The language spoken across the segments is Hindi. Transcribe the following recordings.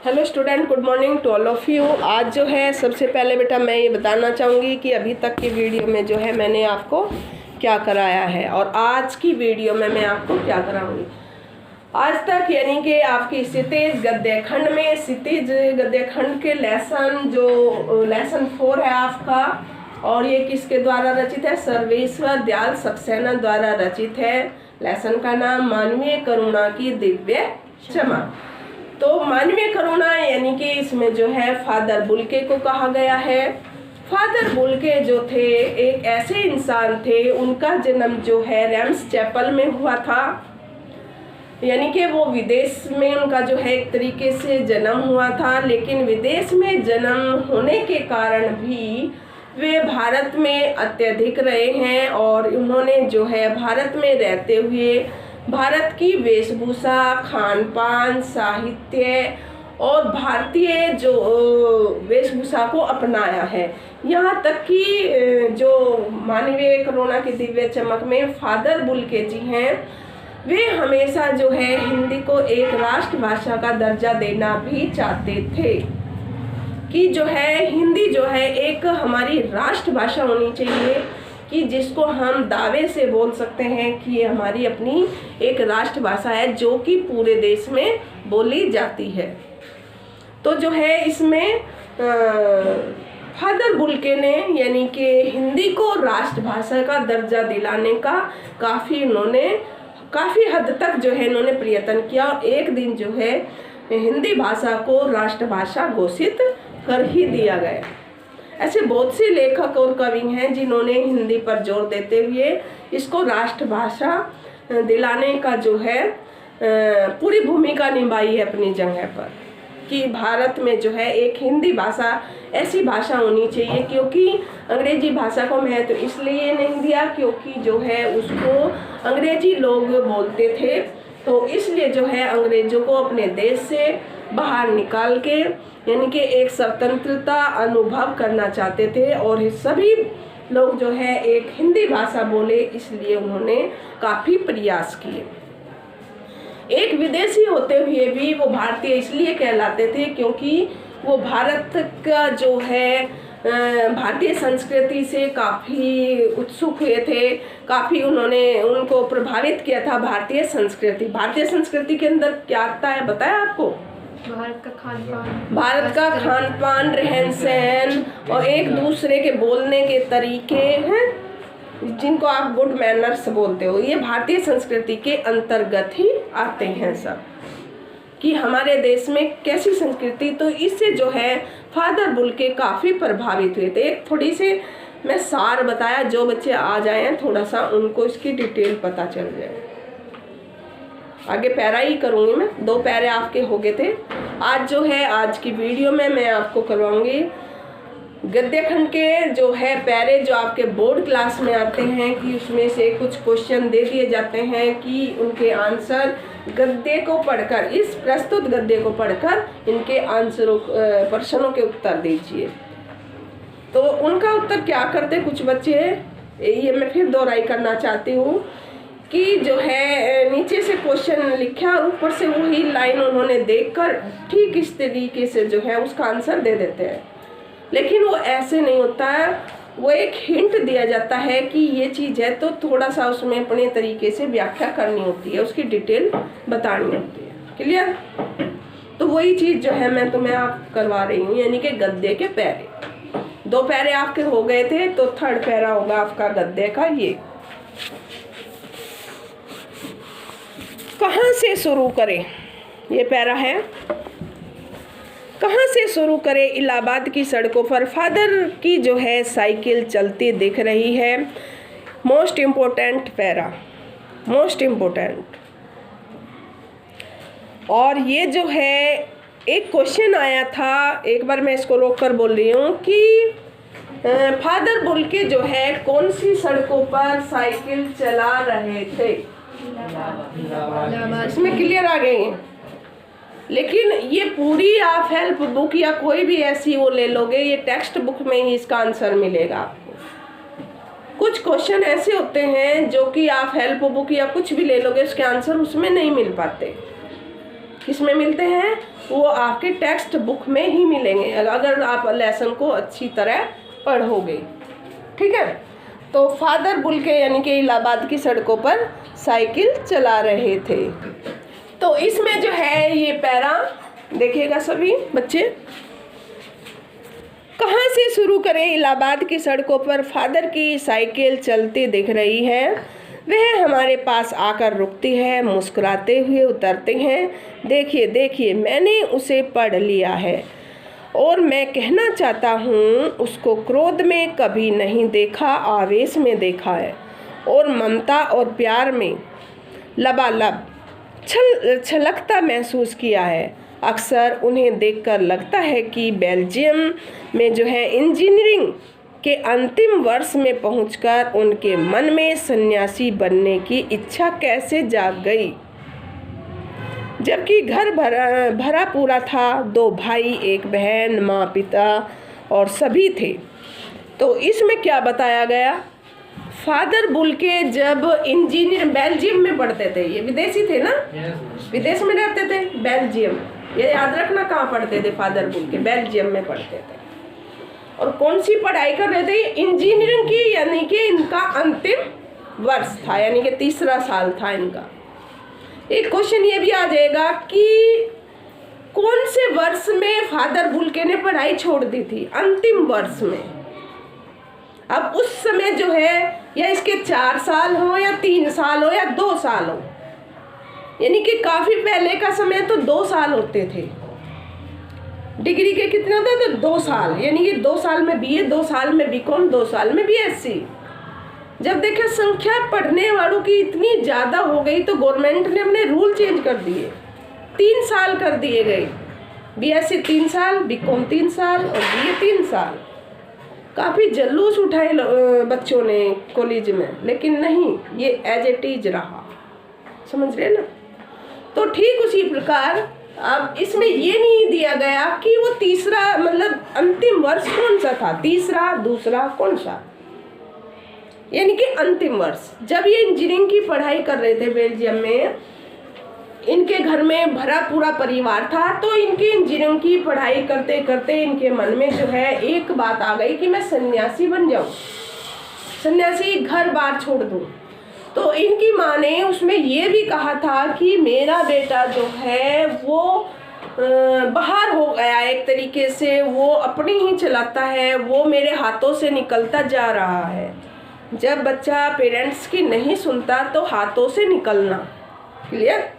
Hello student, good morning to all of you. आज जो है सबसे पहले बेटा मैं ये बताना चाहूँगी कि अभी तक की वीडियो में जो है मैंने आपको क्या कराया है और आज की वीडियो में मैं आपको क्या कराऊंगी। आज तक यानी कि आपकी क्षितिज गद्य खंड में क्षितिज गद्य खंड के लेसन 4 है आपका, और ये किसके द्वारा रचित है? सर्वेश्वर दयाल सक्सेना द्वारा रचित है। लेसन का नाम मानवीय करुणा की दिव्य क्षमा। तो मानवीय करुणा यानी कि इसमें जो है फादर बुल्के को कहा गया है। फादर बुल्के जो थे एक ऐसे इंसान थे, उनका जन्म जो है रेम्स चैपल में हुआ था, यानी कि वो विदेश में उनका जो है एक तरीके से जन्म हुआ था, लेकिन विदेश में जन्म होने के कारण भी वे भारत में अत्यधिक रहे हैं और उन्होंने जो है भारत में रहते हुए भारत की वेशभूषा, खान पान, साहित्य और भारतीय जो वेशभूषा को अपनाया है। यहाँ तक कि जो मानवीय करुणा की दिव्य चमक में फादर बुल्के जी हैं, वे हमेशा जो है हिंदी को एक राष्ट्रभाषा का दर्जा देना भी चाहते थे कि जो है हिंदी जो है एक हमारी राष्ट्रभाषा होनी चाहिए, कि जिसको हम दावे से बोल सकते हैं कि ये हमारी अपनी एक राष्ट्रभाषा है जो कि पूरे देश में बोली जाती है। तो जो है इसमें फादर बुल्के ने यानी कि हिंदी को राष्ट्रभाषा का दर्जा दिलाने का काफ़ी हद तक जो है इन्होंने प्रयत्न किया और एक दिन जो है हिंदी भाषा को राष्ट्रभाषा घोषित कर ही दिया गया। ऐसे बहुत से लेखक और कवि हैं जिन्होंने हिंदी पर जोर देते हुए इसको राष्ट्रभाषा दिलाने का जो है पूरी भूमिका निभाई है अपनी जगह पर, कि भारत में जो है एक हिंदी भाषा ऐसी भाषा होनी चाहिए, क्योंकि अंग्रेजी भाषा को महत्व इसलिए नहीं दिया क्योंकि जो है उसको अंग्रेजी लोग बोलते थे, तो इसलिए जो है अंग्रेजों को अपने देश से बाहर निकाल के यानी कि एक स्वतंत्रता अनुभव करना चाहते थे और सभी लोग जो है एक हिंदी भाषा बोले, इसलिए उन्होंने काफ़ी प्रयास किए। एक विदेशी होते हुए भी वो भारतीय इसलिए कहलाते थे क्योंकि वो भारत का जो है भारतीय संस्कृति से काफ़ी उत्सुक हुए थे, काफ़ी उनको प्रभावित किया था भारतीय संस्कृति के अंदर क्या आता है बताया आपको? भारत का खान पान, रहन सहन और एक दूसरे के बोलने के तरीके हैं जिनको आप गुड मैनर्स बोलते हो, ये भारतीय संस्कृति के अंतर्गत ही आते हैं सब, कि हमारे देश में कैसी संस्कृति। तो इससे जो है फादर बुल्के काफ़ी प्रभावित हुए थे। एक थोड़ी सी मैं सार बताया, जो बच्चे आ जाएं थोड़ा सा उनको इसकी डिटेल पता चल जाए। आगे पैरा ही करूँगी मैं, 2 पैरे आपके हो गए थे। आज जो है आज की वीडियो में मैं आपको करवाऊँगी गद्य खंड के जो है पैरे जो आपके बोर्ड क्लास में आते हैं, कि उसमें से कुछ क्वेश्चन दे दिए जाते हैं कि उनके आंसर गद्य को पढ़कर, इस प्रस्तुत गद्य को पढ़कर इनके प्रश्नों के उत्तर दीजिए। तो उनका उत्तर क्या करते कुछ बच्चे, ये मैं फिर दोहराई करना चाहती हूँ कि जो है नीचे से क्वेश्चन लिखा और ऊपर से वही लाइन उन्होंने देखकर ठीक इस तरीके से जो है उसका आंसर दे देते हैं, लेकिन वो ऐसे नहीं होता है। वो एक हिंट दिया जाता है कि ये चीज़ है, तो थोड़ा सा उसमें अपने तरीके से व्याख्या करनी होती है, उसकी डिटेल बतानी होती है। क्लियर? तो वही चीज़ जो है मैं तुम्हें आप करवा रही हूँ, यानी कि गद्य के पैरे। 2 पैरे आपके हो गए थे, तो 3rd पैरा होगा आपका गद्य का। ये कहाँ से शुरू करें? ये पैरा है, कहाँ से शुरू करें? इलाहाबाद की सड़कों पर फादर की जो है साइकिल चलती दिख रही है। Most important para, most important. और ये जो है एक क्वेश्चन आया था, एक बार मैं इसको रोक कर बोल रही हूँ कि फादर बुल्के जो है कौन सी सड़कों पर साइकिल चला रहे थे? इसमें क्लियर आ गई है। लेकिन ये पूरी आप हेल्प बुक या कोई भी ऐसी वो ले लोगे, ये टेक्स्ट बुक में ही इसका आंसर मिलेगा आपको। कुछ क्वेश्चन ऐसे होते हैं जो कि आप हेल्प बुक या कुछ भी ले लोगे उसके आंसर उसमें नहीं मिल पाते। किसमें मिलते हैं? वो आपके टेक्स्ट बुक में ही मिलेंगे अगर आप लेसन को अच्छी तरह पढ़ोगे। ठीक है। तो फादर बुल्के यानी कि इलाहाबाद की सड़कों पर साइकिल चला रहे थे। तो इसमें जो है ये पैरा देखिएगा सभी बच्चे, कहाँ से शुरू करें? इलाहाबाद की सड़कों पर फादर की साइकिल चलती दिख रही है। वह हमारे पास आकर रुकती है, मुस्कुराते हुए उतरते हैं। देखिए देखिए, मैंने उसे पढ़ लिया है और मैं कहना चाहता हूँ, उसको क्रोध में कभी नहीं देखा, आवेश में देखा है और ममता और प्यार में लबालब छलकता महसूस किया है। अक्सर उन्हें देखकर लगता है कि बेल्जियम में जो है इंजीनियरिंग के अंतिम वर्ष में पहुंचकर उनके मन में सन्यासी बनने की इच्छा कैसे जाग गई, जबकि घर भरा पूरा था। 2 भाई, 1 बहन, माँ, पिता और सभी थे। तो इसमें क्या बताया गया? फादर बुल्के जब इंजीनियर बेल्जियम में पढ़ते थे, ये विदेशी थे ना, विदेश में रहते थे, बेल्जियम, ये याद रखना कहाँ पढ़ते थे फादर बुल्के? बेल्जियम में पढ़ते थे। और कौन सी पढ़ाई कर रहे थे? इंजीनियरिंग की, यानी कि इनका अंतिम वर्ष था, यानी कि 3रा साल था इनका। एक क्वेश्चन ये भी आ जाएगा कि कौन से वर्ष में फादर बुल्के ने पढ़ाई छोड़ दी थी? अंतिम वर्ष में। अब उस समय जो है या इसके 4 साल हो या 3 साल हो या 2 साल हो, यानी कि काफी पहले का समय तो 2 साल होते थे। डिग्री के कितने होते थे? 2 साल, यानी कि 2 साल में बीए, 2 साल में बीकॉम, 2 साल में बीएससी। जब देखा संख्या पढ़ने वालों की इतनी ज़्यादा हो गई तो गवर्नमेंट ने अपने रूल चेंज कर दिए, 3 साल कर दिए गए। बीएससी 3 साल, बीकॉम 3 साल और बीए 3 साल। काफ़ी जल्लूस उठाए बच्चों ने कॉलेज में, लेकिन नहीं, ये एज इट इज रहा। समझ रहे ना? तो ठीक उसी प्रकार अब इसमें ये नहीं दिया गया कि वो 3रा मतलब अंतिम वर्ष कौन सा था, 3रा, 2रा, कौन सा, यानी कि अंतिम वर्ष। जब ये इंजीनियरिंग की पढ़ाई कर रहे थे बेल्जियम में, इनके घर में भरा पूरा परिवार था, तो इनके इंजीनियरिंग की पढ़ाई करते करते इनके मन में जो है एक बात आ गई कि मैं सन्यासी बन जाऊं, सन्यासी, घर बार छोड़ दूं। तो इनकी माँ ने उसमें ये भी कहा था कि मेरा बेटा जो है वो बाहर हो गया, एक तरीके से वो अपनी ही चलाता है, वो मेरे हाथों से निकलता जा रहा है। जब बच्चा पेरेंट्स की नहीं सुनता तो हाथों से निकलना, क्लियर?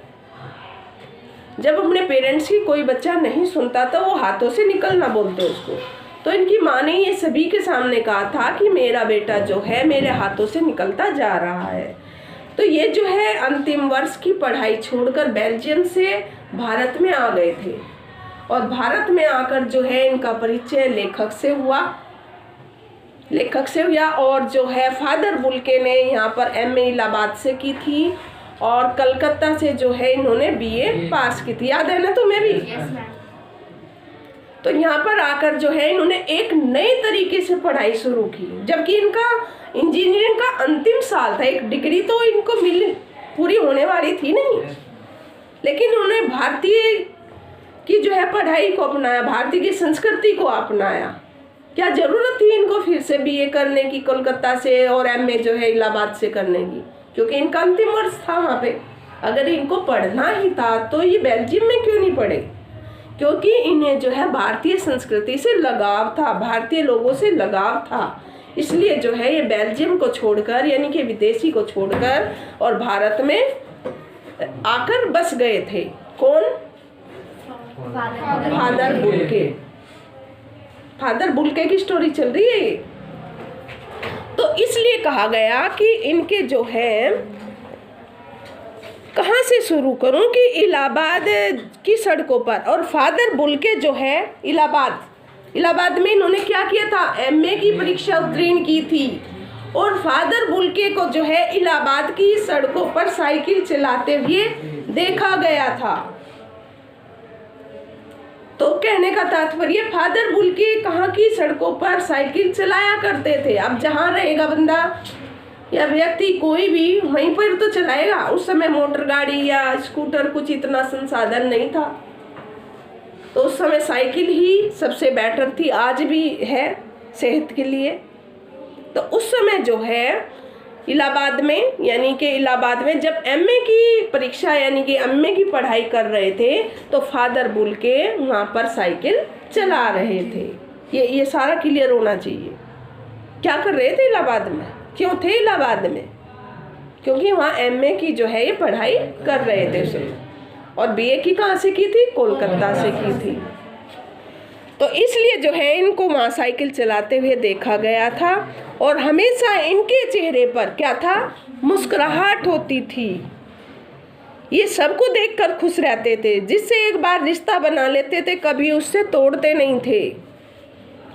जब अपने पेरेंट्स की कोई बच्चा नहीं सुनता तो वो हाथों से निकलना बोलते उसको। तो इनकी माँ ने ये सभी के सामने कहा था कि मेरा बेटा जो है मेरे हाथों से निकलता जा रहा है। तो ये जो है अंतिम वर्ष की पढ़ाई छोड़कर बेल्जियम से भारत में आ गए थे, और भारत में आकर जो है इनका परिचय लेखक से हुआ, और जो है फादर बुल्के ने यहाँ पर एमए इलाहाबाद से की थी और कलकत्ता से जो है इन्होंने बीए पास की थी। याद है ना तुम्हें भी? तो यहाँ पर आकर जो है इन्होंने एक नए तरीके से पढ़ाई शुरू की, जबकि इनका इंजीनियरिंग का अंतिम साल था। एक डिग्री तो इनको पूरी होने वाली थी नहीं, लेकिन उन्होंने भारतीय की जो है पढ़ाई को अपनाया, भारतीय की संस्कृति को अपनाया। क्या जरूरत थी इनको फिर से बीए करने की कोलकाता से और एमए जो है इलाहाबाद से करने की, क्योंकि इनका अंतिम वर्ष था वहाँ पे। अगर इनको पढ़ना ही था तो ये बेल्जियम में क्यों नहीं पढ़े? क्योंकि इन्हें जो है भारतीय संस्कृति से लगाव था, भारतीय लोगों से लगाव था, इसलिए जो है ये बेल्जियम को छोड़कर, यानी कि विदेशी को छोड़कर और भारत में आकर बस गए थे। कौन? Father Bulcke. फादर बुल्के की स्टोरी चल रही है ये। तो इसलिए कहा गया कि इनके जो है, कहाँ से शुरू करूं, कि इलाहाबाद की सड़कों पर। और फादर बुल्के जो है इलाहाबाद में इन्होंने क्या किया था? एमए की परीक्षा उत्तीर्ण की थी, और फादर बुल्के को जो है इलाहाबाद की सड़कों पर साइकिल चलाते हुए देखा गया था। तो कहने का तात्पर्य, फादर बुल्के कहाँ की सड़कों पर साइकिल चलाया करते थे। अब जहाँ रहेगा बंदा या व्यक्ति कोई भी वहीं पर तो चलाएगा। उस समय मोटर गाड़ी या स्कूटर कुछ इतना संसाधन नहीं था, तो उस समय साइकिल ही सबसे बेटर थी, आज भी है सेहत के लिए। तो उस समय जो है इलाहाबाद में, यानी कि इलाहाबाद में जब एमए की परीक्षा यानी कि एमए की पढ़ाई कर रहे थे, तो फादर बुल्के वहाँ पर साइकिल चला रहे थे। ये सारा क्लियर होना चाहिए। क्या कर रहे थे इलाहाबाद में, क्यों थे इलाहाबाद में? क्योंकि वहाँ एमए की जो है ये पढ़ाई कर रहे थे सब। और बीए की कहाँ से की थी? कोलकाता से की थी। तो इसलिए जो है इनको वहाँ साइकिल चलाते हुए देखा गया था, और हमेशा इनके चेहरे पर क्या था? मुस्कुराहट होती थी। ये सबको देखकर खुश रहते थे, जिससे एक बार रिश्ता बना लेते थे, कभी उससे तोड़ते नहीं थे।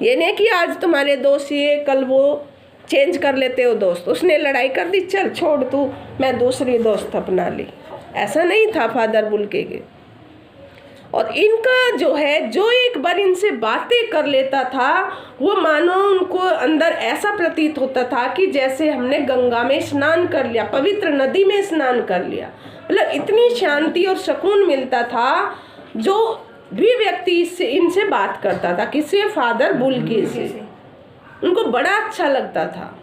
ये नहीं कि आज तुम्हारे दोस्त ये, कल वो, चेंज कर लेते हो दोस्त। उसने लड़ाई कर दी, चल छोड़ तू, मैं दूसरी दोस्त अपना ली। ऐसा नहीं था फादर बुल्के के। और इनका जो है, जो एक बार इनसे बातें कर लेता था, वो मानो उनको अंदर ऐसा प्रतीत होता था कि जैसे हमने गंगा में स्नान कर लिया, पवित्र नदी में स्नान कर लिया। मतलब इतनी शांति और सुकून मिलता था। जो भी व्यक्ति इनसे बात करता था, किससे? फादर बुल्के से, उनको बड़ा अच्छा लगता था।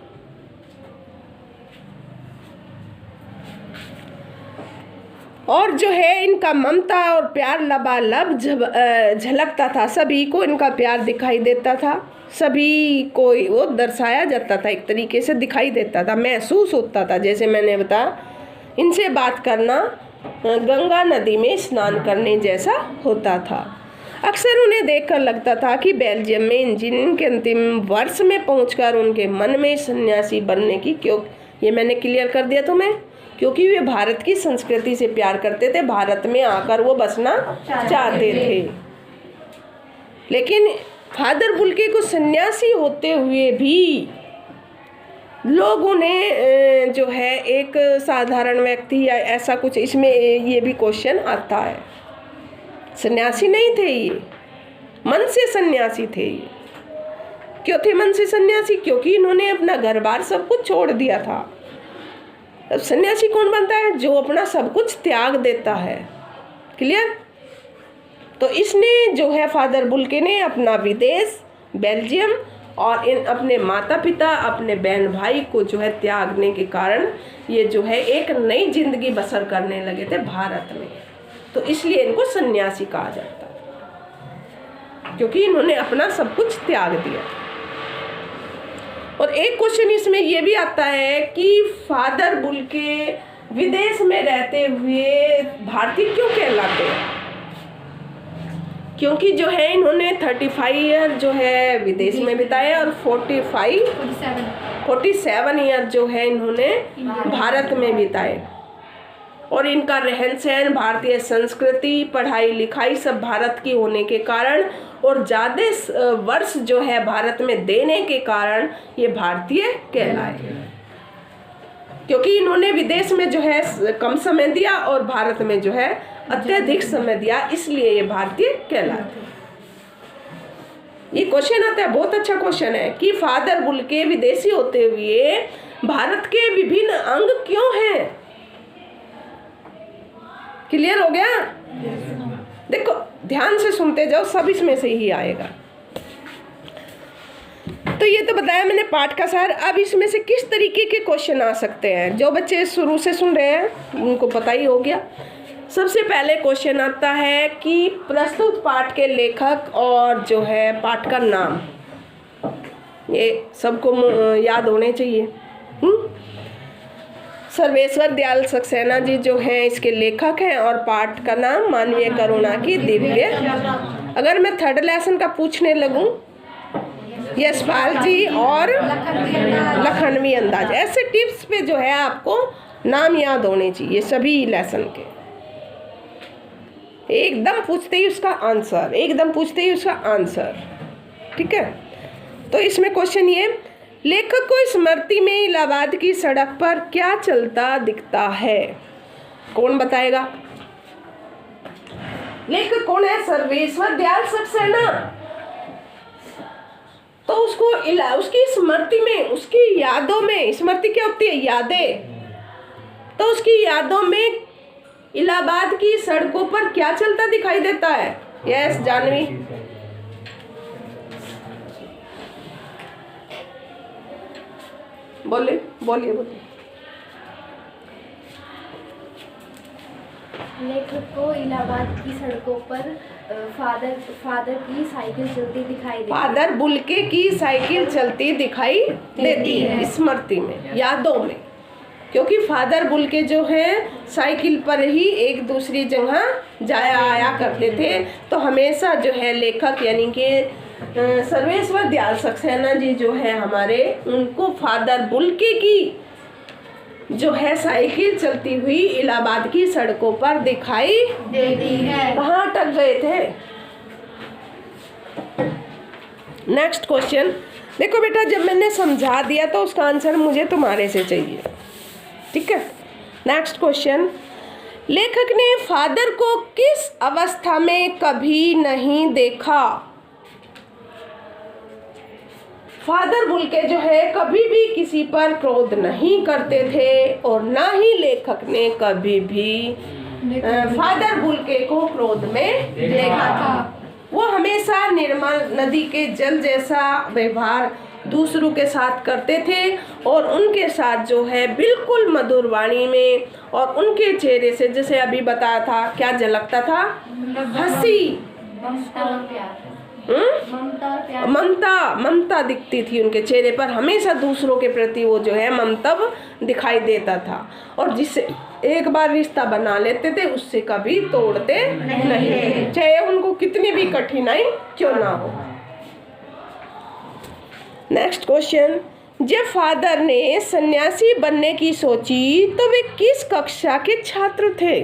और जो है इनका ममता और प्यार लबालब झलकता था। सभी को इनका प्यार दिखाई देता था, सभी को वो दर्शाया जाता था, एक तरीके से दिखाई देता था, महसूस होता था। जैसे मैंने बताया, इनसे बात करना गंगा नदी में स्नान करने जैसा होता था। अक्सर उन्हें देखकर लगता था कि बेल्जियम में इंजीनियरिंग के अंतिम वर्ष में पहुंचकर उनके मन में सन्यासी बनने की, क्यों ये मैंने क्लियर कर दिया तुम्हें, क्योंकि वे भारत की संस्कृति से प्यार करते थे, भारत में आकर वो बसना चाहते थे। लेकिन फादर बुल्के को सन्यासी होते हुए भी लोगों ने जो है एक साधारण व्यक्ति या ऐसा कुछ, इसमें ये भी क्वेश्चन आता है। सन्यासी नहीं थे ये, मन से सन्यासी थे ये। क्यों थे मन से सन्यासी? क्योंकि इन्होंने अपना घर बार सब कुछ छोड़ दिया था। अब सन्यासी कौन बनता है? जो अपना सब कुछ त्याग देता है। क्लियर? तो इसने जो है फादर बुल्के ने अपना विदेश, बेल्जियम और इन अपने माता पिता, अपने बहन भाई को जो है त्यागने के कारण ये जो है एक नई जिंदगी बसर करने लगे थे भारत में। तो इसलिए इनको सन्यासी कहा जाता है, क्योंकि इन्होंने अपना सब कुछ त्याग दिया। और एक क्वेश्चन इसमें यह भी आता है कि फादर बुल्के विदेश में रहते हुए भारतीय क्यों कहलाते हैं? क्योंकि जो है इन्होंने 35 ईयर जो है विदेश में बिताए और 47 ईयर जो है इन्होंने भारत में बिताए। और इनका रहन सहन, भारतीय संस्कृति, पढ़ाई लिखाई सब भारत की होने के कारण और ज़्यादा वर्ष जो है भारत में देने के कारण ये भारतीय कहलाए। क्योंकि इन्होंने विदेश में जो है कम समय दिया और भारत में जो है अत्यधिक समय दिया, इसलिए ये भारतीय कहलाते हैं। ये क्वेश्चन आता है, बहुत अच्छा क्वेश्चन है कि फादर बुल्के विदेशी होते हुए भारत के विभिन्न अंग क्यों हैं? क्लियर हो गया? देखो ध्यान से सुनते जाओ, सब इसमें से ही आएगा। तो ये तो बताया मैंने पाठ का सार। अब इसमें से किस तरीके के क्वेश्चन आ सकते हैं? जो बच्चे शुरू से सुन रहे हैं उनको पता ही हो गया। सबसे पहले क्वेश्चन आता है कि प्रस्तुत पाठ के लेखक और जो है पाठ का नाम, ये सबको याद होने चाहिए। सर्वेश्वर दयाल सक्सेना जी जो हैं इसके लेखक हैं और पाठ का नाम मानवीय करुणा की दिव्य। अगर मैं थर्ड लेसन का पूछने लगूं, यशपाल जी और लखनवी अंदाज, ऐसे टिप्स पे जो है आपको नाम याद होने चाहिए सभी लेसन के। एकदम पूछते ही उसका आंसर, एकदम पूछते ही उसका आंसर, ठीक है। तो इसमें क्वेश्चन ये, लेखक को स्मृति में इलाहाबाद की सड़क पर क्या चलता दिखता है? कौन बताएगा? लेखक कौन है? सर्वेश्वर दयाल सक्सेना। तो उसको उसकी स्मृति में, उसकी यादों में, स्मृति क्या होती है? यादें। तो उसकी यादों में इलाहाबाद की सड़कों पर क्या चलता दिखाई देता है? यस जानवी। बोलिए बोलिए बोलिए। लेखक को इलाहाबाद की सड़कों पर फादर की साइकिल चलती दिखाई देती है। फादर बुल्के की साइकिल चलती दिखाई देती है स्मृति में, यादों में, क्योंकि फादर बुल्के जो है साइकिल पर ही एक दूसरी जगह जाया आया करते थे। तो हमेशा जो है लेखक यानी कि सर्वेश्वर दयाल सक्सेना जी जो है हमारे, उनको फादर बुल्के की जो है साइकिल चलती हुई इलाहाबाद की सड़कों पर दिखाई देती है। कहाँ अटक गए थे? नेक्स्ट क्वेश्चन देखो बेटा, जब मैंने समझा दिया तो उसका आंसर मुझे तुम्हारे से चाहिए, ठीक है। नेक्स्ट क्वेश्चन, लेखक ने फादर को किस अवस्था में कभी नहीं देखा? फादर बुल्के जो है कभी भी किसी पर क्रोध नहीं करते थे और ना ही लेखक ने कभी भी फादर बुल्के को क्रोध में देखा था। वो हमेशा निर्मल नदी के जल जैसा व्यवहार दूसरों के साथ करते थे और उनके साथ जो है बिल्कुल मधुर वाणी में, और उनके चेहरे से जैसे अभी बताया था क्या झलकता था? हंसी, ममता दिखती थी उनके चेहरे पर। हमेशा दूसरों के प्रति वो जो है ममतव दिखाई देता था, और जिससे एक बार रिश्ता बना लेते थे उससे कभी तोड़ते नहीं, चाहे उनको कितनी भी कठिनाई क्यों ना हो। नेक्स्ट क्वेश्चन, जब फादर ने सन्यासी बनने की सोची तो वे किस कक्षा के छात्र थे?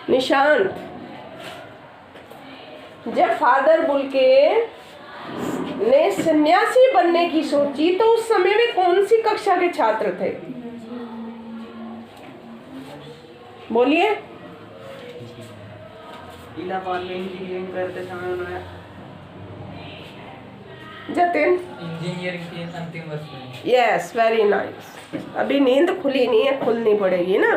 निशांत, जब फादर बुल्के ने सन्यासी बनने की सोची तो उस समय वे कौन सी कक्षा के छात्र थे? बोलिए। इलाहाबाद में इंजीनियरिंग करते समय उन्होंने जतिन इंजीनियरिंग की अंतिम वर्ष में। Yes, very nice. अभी नींद खुली नहीं है, खुलनी पड़ेगी ना।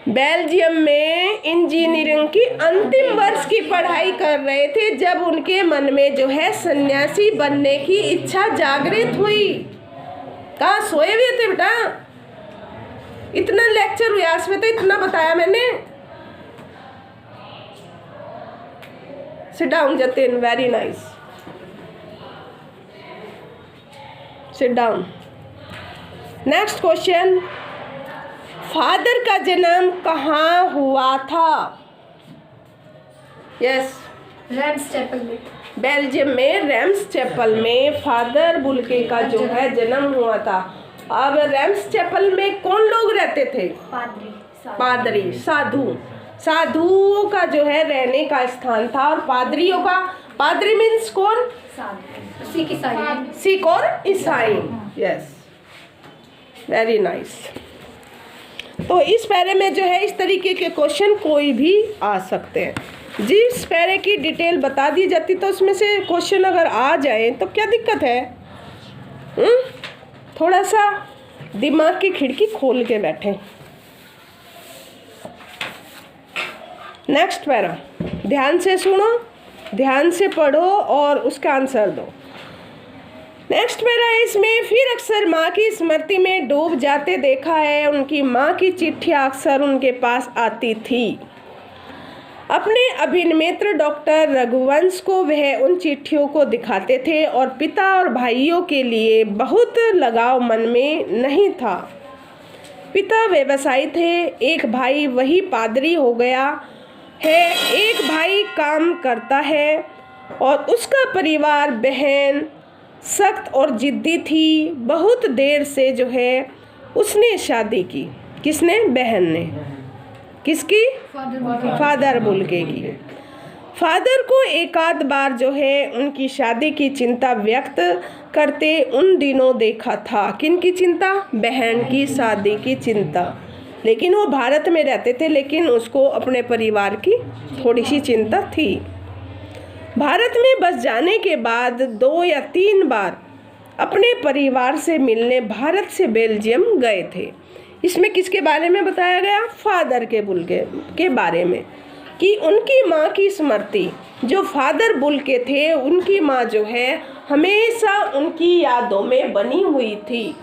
बेल्जियम में इंजीनियरिंग की अंतिम वर्ष की पढ़ाई कर रहे थे जब उनके मन में जो है सन्यासी बनने की इच्छा जागृत हुई। कहाँ सोए हुए थे बेटा? इतना लेक्चर हुआ इसमें तो इतना बताया मैंने। Sit down Jatin, very nice, sit down. Next question, father का जन्म कहाँ हुआ था? यस, रेम्स चैपल में। बेल्जियम में रेम्स चैपल में फादर बुल्के का जो है जन्म हुआ था। अब रेम्स चैपल में कौन लोग रहते थे? पादरी, साधुओं का जो है रहने का स्थान था। और पादरियों का, पादरी मीन्स कौन? सिख और ईसाई। Yes, very nice. तो इस पैरे में जो है इस तरीके के क्वेश्चन कोई भी आ सकते हैं। जिस पैरे की डिटेल बता दी जाती तो उसमें से क्वेश्चन अगर आ जाए तो क्या दिक्कत है? थोड़ा सा दिमाग की खिड़की खोल के बैठे। नेक्स्ट पैरा ध्यान से सुनो, ध्यान से पढ़ो और उसका आंसर दो। नेक्स्ट पैरा, इसमें फिर अक्सर माँ की स्मृति में डूब जाते देखा है। उनकी माँ की चिट्ठियाँ अक्सर उनके पास आती थी। अपने अभिनेत्र डॉक्टर रघुवंश को वह उन चिट्ठियों को दिखाते थे और पिता और भाइयों के लिए बहुत लगाव मन में नहीं था। पिता व्यवसायी थे, एक भाई वही पादरी हो गया है, एक भाई काम करता है और उसका परिवार, बहन सख्त और जिद्दी थी। बहुत देर से जो है उसने शादी की। किसने? बहन ने। किसकी? फादर बुल्के की। फादर को एक आध बार जो है उनकी शादी की चिंता व्यक्त करते उन दिनों देखा था। किन की चिंता? बहन की शादी की चिंता। लेकिन वो भारत में रहते थे, लेकिन उसको अपने परिवार की थोड़ी सी चिंता थी। भारत में बस जाने के बाद 2 या 3 बार अपने परिवार से मिलने भारत से बेल्जियम गए थे। इसमें किसके बारे में बताया गया? फादर के बुल्के के बारे में, कि उनकी माँ की स्मृति, जो फादर बुल्के थे उनकी माँ जो है हमेशा उनकी यादों में बनी हुई थी।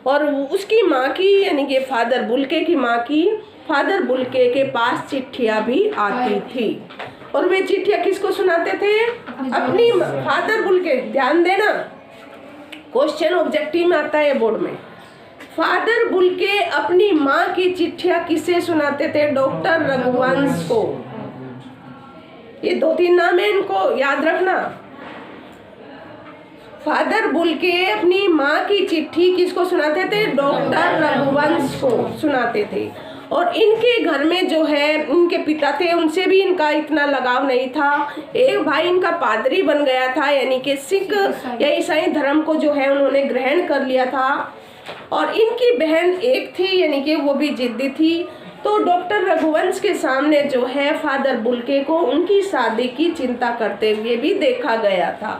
और उसकी माँ की, यानी कि फादर बुल्के की माँ की, फादर बुल्के के पास चिट्ठियाँ भी आती थी। और वे चिट्ठियाँ किसको सुनाते थे? अपनी फादर बुल्के, ध्यान देना, क्वेश्चन ऑब्जेक्टिव में आता है बोर्ड में। फादर बुल्के अपनी माँ की चिट्ठियाँ किसे सुनाते थे? डॉक्टर रघुवंश को। ये 2-3 नाम है, इनको याद रखना। फादर बुल्के अपनी माँ की चिट्ठी किसको सुनाते थे? डॉक्टर रघुवंश को सुनाते थे। और इनके घर में जो है इनके पिता थे, उनसे भी इनका इतना लगाव नहीं था। एक भाई इनका पादरी बन गया था, यानी कि सिख या ईसाई धर्म को जो है उन्होंने ग्रहण कर लिया था। और इनकी बहन एक थी, यानी कि वो भी जिद्दी थी। तो डॉक्टर रघुवंश के सामने जो है फादर बुल्के को उनकी शादी की चिंता करते हुए भी देखा गया था।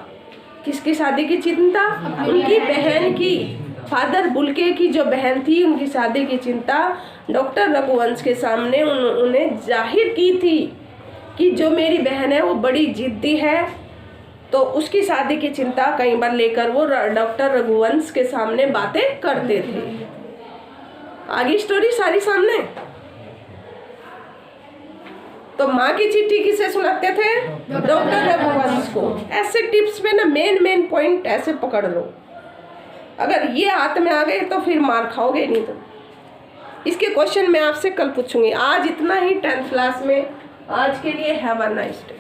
किसकी शादी की चिंता? उनकी बहन की। फादर बुल्के की जो बहन थी उनकी शादी की चिंता डॉक्टर रघुवंश के सामने उन्होंने जाहिर की थी कि जो मेरी बहन है वो बड़ी जिद्दी है। तो उसकी शादी की चिंता कई बार लेकर वो डॉक्टर रघुवंश के सामने बातें करते थे। आगे स्टोरी सारी सामने। तो माँ की चिट्ठी किसे सुनाते थे? डॉक्टर रघुवंश को। ऐसे टिप्स पे ना मेन पॉइंट ऐसे पकड़ लो, अगर ये हाथ में आ गए तो फिर मार खाओगे नहीं। तो इसके क्वेश्चन मैं आपसे कल पूछूंगी। आज इतना ही 10th क्लास में। आज के लिए हैव अ नाइस डे।